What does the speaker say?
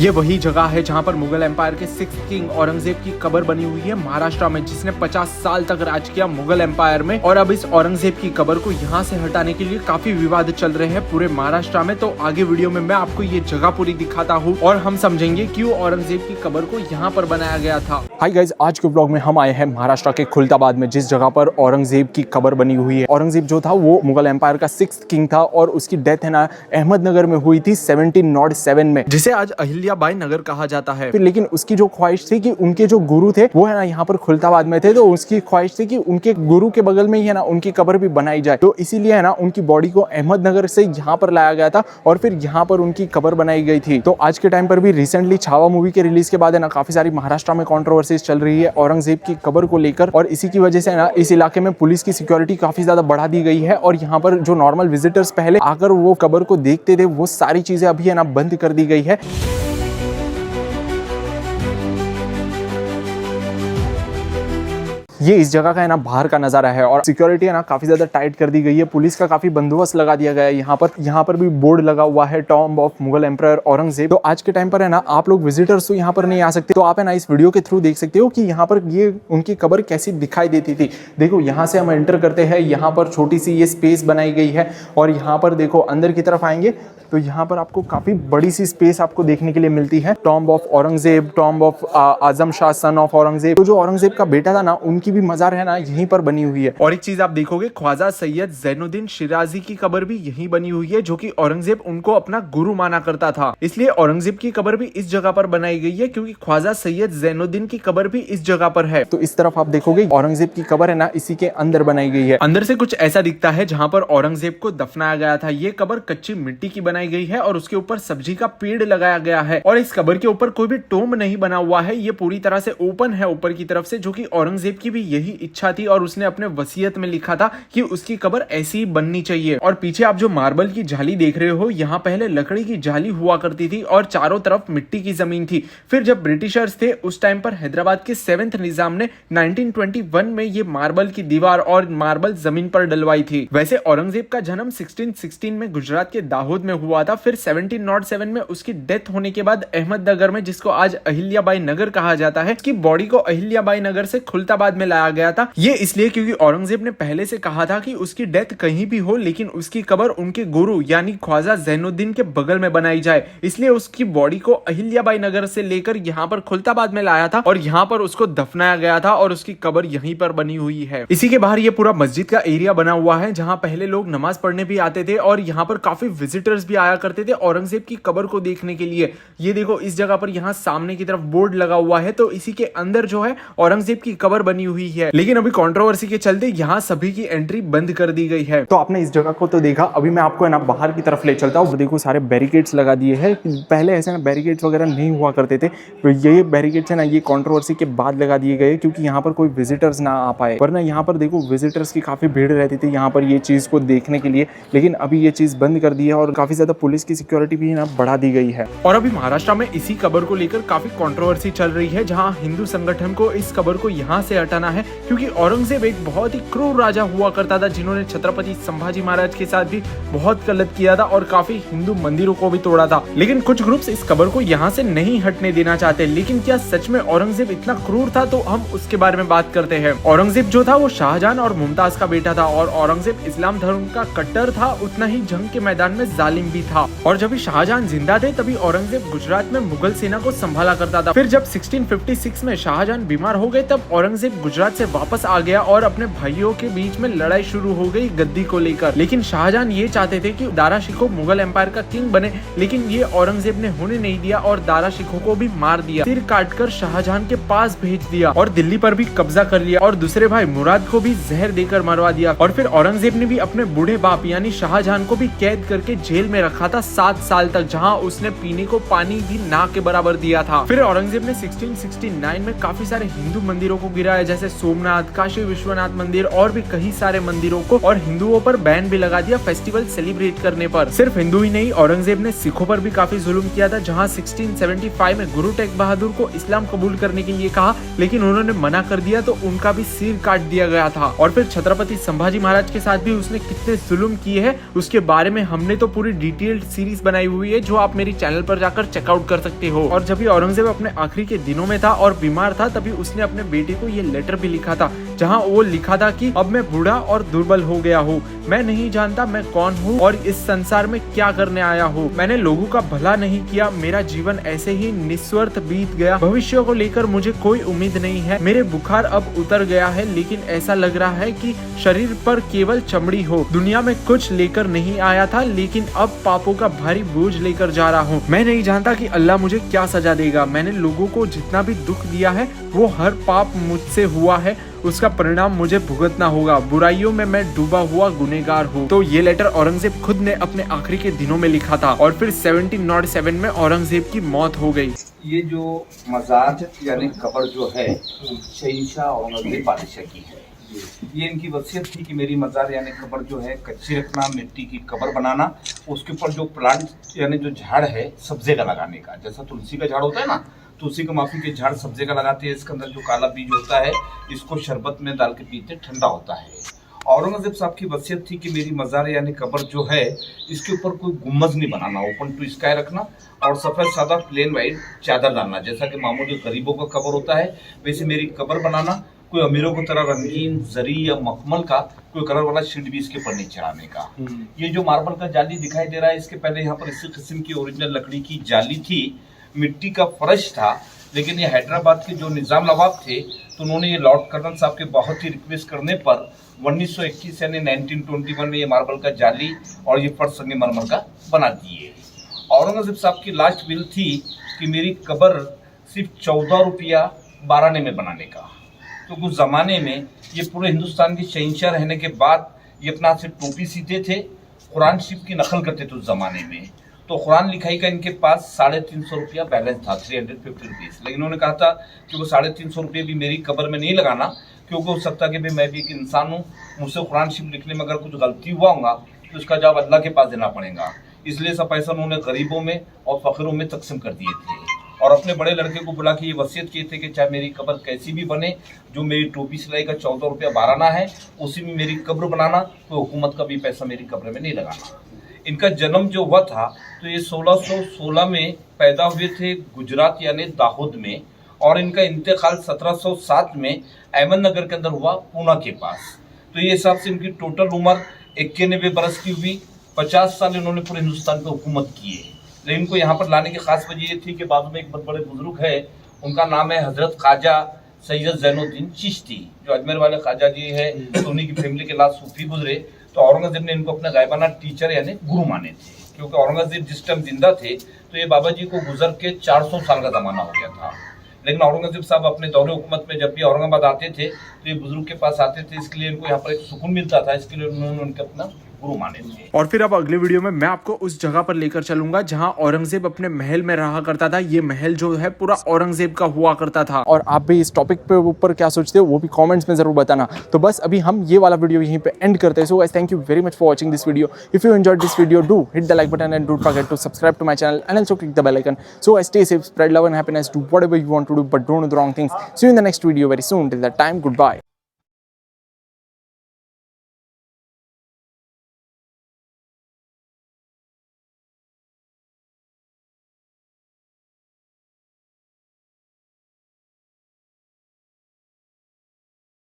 ये वही जगह है जहाँ पर मुगल एम्पायर के 6th किंग औरंगजेब की कब्र बनी हुई है महाराष्ट्र में, जिसने 50 साल तक राज किया मुगल एम्पायर में। और अब इस औरंगजेब की कब्र को यहाँ से हटाने के लिए काफी विवाद चल रहे हैं पूरे महाराष्ट्र में। तो आगे वीडियो में मैं आपको ये जगह पूरी दिखाता हूँ और हम समझेंगे क्यों औरंगजेब की कब्र को यहाँ पर बनाया गया था। हाय गाइस, आज के ब्लॉग में हम आए हैं महाराष्ट्र के खुलताबाद में, जिस जगह पर औरंगजेब की कब्र बनी हुई है। औरंगजेब जो था वो मुगल एम्पायर का 6th किंग था और उसकी डेथ है ना अहमदनगर में हुई थी 1707 में, जिसे आज अहिल्याबाई नगर कहा जाता है। फिर लेकिन उसकी जो ख्वाहिश थी कि उनके जो गुरु थे वो है ना यहाँ पर खुलताबाद में थे, तो उसकी ख्वाहिश थी कि उनके गुरु के बगल में ही है ना उनकी कब्र भी बनाई जाए। तो इसीलिए है ना उनकी बॉडी को अहमदनगर से यहाँ पर लाया गया था और फिर यहाँ पर उनकी कब्र बनाई गई थी। तो आज के टाइम पर भी रिसेंटली छावा मूवी के रिलीज के बाद है ना काफी सारी महाराष्ट्र में कंट्रोवर्सीज चल रही है औरंगजेब की कब्र को लेकर, और इसी की वजह से है ना इस इलाके में पुलिस की सिक्योरिटी काफी ज्यादा बढ़ा दी गई है। और यहाँ पर जो नॉर्मल विजिटर्स पहले आकर वो कब्र को देखते थे वो सारी चीजें अभी है ना बंद कर दी गई है। ये इस जगह का है ना बाहर का नजारा है और सिक्योरिटी है ना काफी ज्यादा टाइट कर दी गई है, पुलिस का काफी बंदोबस्त लगा दिया गया है। यहाँ पर भी बोर्ड लगा हुआ है tomb of Mughal emperor Aurangzeb. तो आज के टाइम पर है ना आप लोग विजिटर्स तो यहाँ पर नहीं आ सकते, तो आप है ना इस वीडियो के थ्रू देख सकते हो कि यहाँ पर ये उनकी कब्र कैसी दिखाई देती थी। देखो यहाँ से हम एंटर करते हैं, यहाँ पर छोटी सी ये स्पेस बनाई गई है और यहाँ पर देखो अंदर की तरफ आएंगे तो यहाँ पर आपको काफी बड़ी सी स्पेस आपको देखने के लिए मिलती है। Tomb of Aurangzeb, tomb of Azam Shah son of Aurangzeb. तो जो औरंगजेब का बेटा था ना उनकी भी मजार है ना यहीं पर बनी हुई है। और एक चीज आप देखोगे, ख्वाजा सैयद जैनुद्दीन शिराजी की कब्र भी यहीं बनी हुई है, जो कि औरंगजेब उनको अपना गुरु माना करता था। इसलिए औरंगजेब की कब्र भी इस जगह पर बनाई गई है क्योंकि ख्वाजा सैयद जैनुद्दीन की कब्र भी इस जगह पर है। तो इस तरफ आप देखोगे औरंगजेब की कब्र है ना इसी के अंदर बनाई गई है। अंदर से कुछ ऐसा दिखता है जहाँ पर औरंगजेब को दफनाया गया था। ये कब्र कच्ची मिट्टी की बनाई गई है और उसके ऊपर सब्जी का पेड़ लगाया गया है और इस कब्र के ऊपर कोई भी टोम्ब नहीं बना हुआ है। ये पूरी तरह से ओपन है ऊपर की तरफ से, जो कि औरंगजेब की भी यही इच्छा थी और उसने अपने वसीयत में लिखा था कि उसकी कब्र ऐसी ही बननी चाहिए। और पीछे आप जो मार्बल की जाली देख रहे हो, यहाँ पहले लकड़ी की जाली हुआ करती थी और चारों तरफ मिट्टी की जमीन थी। फिर जब ब्रिटिशर्स थे उस टाइम पर हैदराबाद के 7th निजाम ने 1921 में ये मार्बल की दीवार और मार्बल जमीन पर डलवाई थी। वैसे औरंगजेब का जन्म 1616 में गुजरात के दाहोद में हुआ था। फिर 1707 में उसकी डेथ होने के बाद अहमदनगर में, जिसको आज अहिल्याबाई नगर कहा जाता है, उसकी बॉडी को अहिल्याबाई नगर से खुलताबाद में लाया गया था। ये इसलिए क्योंकि औरंगजेब ने पहले से कहा था कि उसकी डेथ कहीं भी हो लेकिन उसकी कब्र उनके गुरु यानी ख्वाजा जैनुद्दीन के बगल में बनाई जाए। इसलिए उसकी बॉडी को अहिल्याबाई नगर से लेकर यहाँ पर खुलताबाद में लाया था और यहाँ पर उसको दफनाया गया था और उसकी कब्र यहीं पर बनी हुई है। इसी के बाहर ये पूरा मस्जिद का एरिया बना हुआ है जहाँ पहले लोग नमाज पढ़ने भी आते थे और यहाँ पर काफी विजिटर्स भी आया करते थे औरंगजेब की कब्र को देखने के लिए। ये देखो इस जगह पर यहाँ सामने की तरफ बोर्ड लगा हुआ है, तो इसी के अंदर जो है औरंगजेब की कब्र बनी हुई है। लेकिन अभी कंट्रोवर्सी के चलते यहाँ सभी की एंट्री बंद कर दी गई है। तो आपने इस जगह को तो देखा, अभी मैं आपको है ना बाहर की तरफ ले चलता हूँ। देखो सारे बैरिकेड्स लगा दिए हैं, पहले ऐसे ना बैरिकेड्स वगैरह नहीं हुआ करते थे, तो ये बैरिकेड्स है ना ये कंट्रोवर्सी के बाद लगा दिए गए क्योंकि यहाँ पर कोई विजिटर्स ना आ पाए, वरना यहाँ पर देखो विजिटर्स की काफी भीड़ रहती थी यहाँ पर ये चीज को देखने के लिए। लेकिन अभी ये चीज बंद कर दी है और काफी ज्यादा पुलिस की सिक्योरिटी भी ना बढ़ा दी गई है। और अभी महाराष्ट्र में इसी कब्र को लेकर काफी कंट्रोवर्सी चल रही है, जहां हिंदू संगठन को इस कब्र को यहां से हटाना है क्योंकि औरंगजेब एक बहुत ही क्रूर राजा हुआ करता था, जिन्होंने छत्रपति संभाजी महाराज के साथ भी बहुत गलत किया था और काफी हिंदू मंदिरों को भी तोड़ा था। लेकिन कुछ ग्रुप्स इस कब्र को यहाँ से नहीं हटने देना चाहते। लेकिन क्या सच में औरंगजेब इतना क्रूर था? तो हम उसके बारे में बात करते हैं। औरंगजेब जो था वो शाहजहां और मुमताज का बेटा था और औरंगजेब इस्लाम धर्म का कट्टर था, उतना ही जंग के मैदान में जालिम भी था। और जब शाहजहां जिंदा थे तभी औरंगजेब गुजरात में मुगल सेना को संभाला करता था। फिर जब 1656 में शाहजहां बीमार हो गए तब औरंगजेब गुजरात से वापस आ गया और अपने भाइयों के बीच में लड़ाई शुरू हो गई गद्दी को लेकर। लेकिन शाहजहां ये चाहते थे कि दारा शिकोह मुगल एम्पायर का किंग बने, लेकिन ये औरंगजेब ने होने नहीं दिया और दारा शिकोह को भी मार दिया, सिर काटकर शाहजहां के पास भेज दिया और दिल्ली पर भी कब्जा कर लिया और दूसरे भाई मुराद को भी जहर देकर मरवा दिया। और फिर औरंगजेब ने भी अपने बूढ़े बाप यानी शाहजहां को भी कैद करके जेल में रखा था 7 साल तक, जहां उसने पीने को पानी भी ना के बराबर दिया था। फिर औरंगजेब ने 1669 में काफी सारे हिंदू मंदिरों को गिराया, जैसे जैसे सोमनाथ, काशी विश्वनाथ मंदिर और भी कई सारे मंदिरों को, और हिंदुओं पर बैन भी लगा दिया फेस्टिवल सेलिब्रेट करने पर। सिर्फ हिंदू ही नहीं, औरंगजेब ने सिखों पर भी काफी जुल्म किया था, जहां 1675 में गुरु तेग बहादुर को इस्लाम कबूल करने के लिए कहा, लेकिन उन्होंने मना कर दिया तो उनका भी सिर काट दिया गया था। और फिर छत्रपति संभाजी महाराज के साथ भी उसने कितने जुल्म किए हैं उसके बारे में हमने तो पूरी डिटेल्ड सीरीज बनाई हुई है, जो आप मेरी चैनल पर जाकर चेकआउट कर सकते हो। और जब भी औरंगजेब अपने आखिरी के दिनों में था और बीमार था, तभी उसने अपने बेटे को ये लेटर भी लिखा था, जहां वो लिखा था कि अब मैं बूढ़ा और दुर्बल हो गया हूँ, मैं नहीं जानता मैं कौन हूँ और इस संसार में क्या करने आया हूँ। मैंने लोगों का भला नहीं किया, मेरा जीवन ऐसे ही निस्वार्थ बीत गया, भविष्य को लेकर मुझे कोई उम्मीद नहीं है, मेरे बुखार अब उतर गया है, लेकिन ऐसा लग रहा है कि शरीर पर केवल चमड़ी हो। दुनिया में कुछ लेकर नहीं आया था, लेकिन अब पापों का भारी बोझ लेकर जा रहा हूँ। मैं नहीं जानता कि अल्लाह मुझे क्या सजा देगा। मैंने लोगों को जितना भी दुख दिया है वो हर पाप मुझसे हुआ है, उसका परिणाम मुझे भुगतना होगा। बुराइयों में मैं डूबा हुआ गुनहगार हूँ। तो ये लेटर औरंगजेब खुद ने अपने आखिरी के दिनों में लिखा था और फिर 1707 में औरंगजेब की मौत हो गई। ये जो मज़ार यानी कब्र जो है शहंशाह औरंगजेब बादशाह की है। ये इनकी वसीयत थी कि मेरी मज़ार यानी कब्र जो है कच्ची रखना, मिट्टी की कब्र बनाना, उसके ऊपर जो प्लांट यानी जो झाड़ है सब्जे का लगाने का, जैसा तुलसी का झाड़ होता है ना, तुलसी का माफी के झाड़ सब्जे का लगाते हैं। इसके अंदर जो काला बीज होता है इसको शरबत में डाल के पीते, ठंडा होता है। औरंगजेब साहब की वसीयत थी कि मेरी मज़ार यानी कब्र जो है इसके ऊपर कोई गुम्बज नहीं बनाना, ओपन टू स्काई रखना और सफ़ेद सादा प्लेन वाइट चादर डालना, जैसा कि मामूली गरीबों का कब्र होता है वैसे मेरी कब्र बनाना। कोई अमीरों की तरह रंगीन जरी या मखमल का कोई कलर वाला शीट भी इसके ऊपर नहीं चढ़ाने का। ये जो मार्बल का जाली दिखाई दे रहा है, इसके पहले यहाँ पर इसी किस्म की ओरिजिनल लकड़ी की जाली थी, मिट्टी का फर्श था, लेकिन ये हैदराबाद के जो निज़ाम नवाब थे तो उन्होंने ये लॉर्ड कर्नल साहब के बहुत ही रिक्वेस्ट करने पर 1921 यानी 1921 में ये मार्बल का जाली और ये फर्श संगमरमर का बना दिए। औरंगजेब साहब की लास्ट विल थी कि मेरी कब्र सिर्फ 14 रुपया 12 आने में बनाने का। तो कुछ ज़माने में ये पूरे हिंदुस्तान के शहंशाह रहने के बाद ये अपना हाथ से टोपी सीते थे, कुरान शरीफ की नकल करते थे उस ज़माने में। तो कुरान लिखाई का इनके पास 350 रुपया बैलेंस था, 350 रुपीज़। लेकिन उन्होंने कहा था कि वो 350 रुपये भी मेरी कब्र में नहीं लगाना, क्योंकि हो सकता कि भाई मैं भी एक इंसान हूँ, मुझसे कुरान शरीफ लिखने में अगर कुछ गलती हुआ होगा तो उसका जवाब अल्लाह के पास देना पड़ेगा। इसलिए सब पैसा उन्होंने गरीबों में और फ़कीरों में तकसीम कर दिए थे और अपने बड़े लड़के को बुला के ये वसीयत किए थे कि चाहे मेरी कब्र कैसी भी बने, जो मेरी टोपी सिलाई का 14 रुपया 12 आना है उसी में मेरी कब्र बनाना, तो हुकूमत का भी पैसा मेरी कब्र में नहीं लगाना। इनका जन्म जो हुआ था तो ये 1616 में पैदा हुए थे गुजरात यानी दाहोद में, और इनका इंतकाल 1707 में अहमदनगर के अंदर हुआ, पूना के पास। तो ये हिसाब से इनकी टोटल उम्र 91 बरस की हुई। 50 साल इन्होंने पूरे हिंदुस्तान पर हुकूमत की है। लेकिन इनको यहाँ पर लाने की खास वजह ये थी कि बाजू में एक बहुत बड़े बुजुर्ग है, उनका नाम है हजरत ख्वाजा सैयद जैनुद्दीन चिश्ती, जो अजमेर वाले ख्वाजा जी है, तो उन्हीं की फैमिली के लास्ट सूफी गुजरे। तो औरंगजेब ने इनको अपना गायबाना टीचर यानी गुरु माने थे, क्योंकि औरंगजेब जिस टाइम जिंदा थे तो ये बाबा जी को गुजर के 400 साल का जमाना हो गया था। लेकिन औरंगजेब साहब अपने दौरे हुकूमत में जब भी औरंगाबाद आते थे तो ये बुजुर्ग के पास आते थे, इसके लिए इनको यहाँ पर एक सुकून मिलता था, इसके लिए उन्होंने उनके अपना गुरु माने थे। और फिर अब अगले वीडियो में मैं आपको उस जगह पर लेकर चलूंगा जहां औरंगजेब अपने महल में रहा करता था। ये महल जो है पूरा औरंगजेब का हुआ करता था। और आप भी इस टॉपिक पे ऊपर क्या सोचते हो वो भी कमेंट्स में जरूर बताना। तो बस अभी हम ये वाला वीडियो यहीं पे एंड करते हैं। So guys, thank you very much for watching this video. If you enjoyed this video, do hit the like button and don't forget to subscribe to my channel and also click the bell icon. So stay safe, spread love and happiness, do whatever you want to do, but don't do the wrong things. See you in the next video very soon. Till that time, goodbye.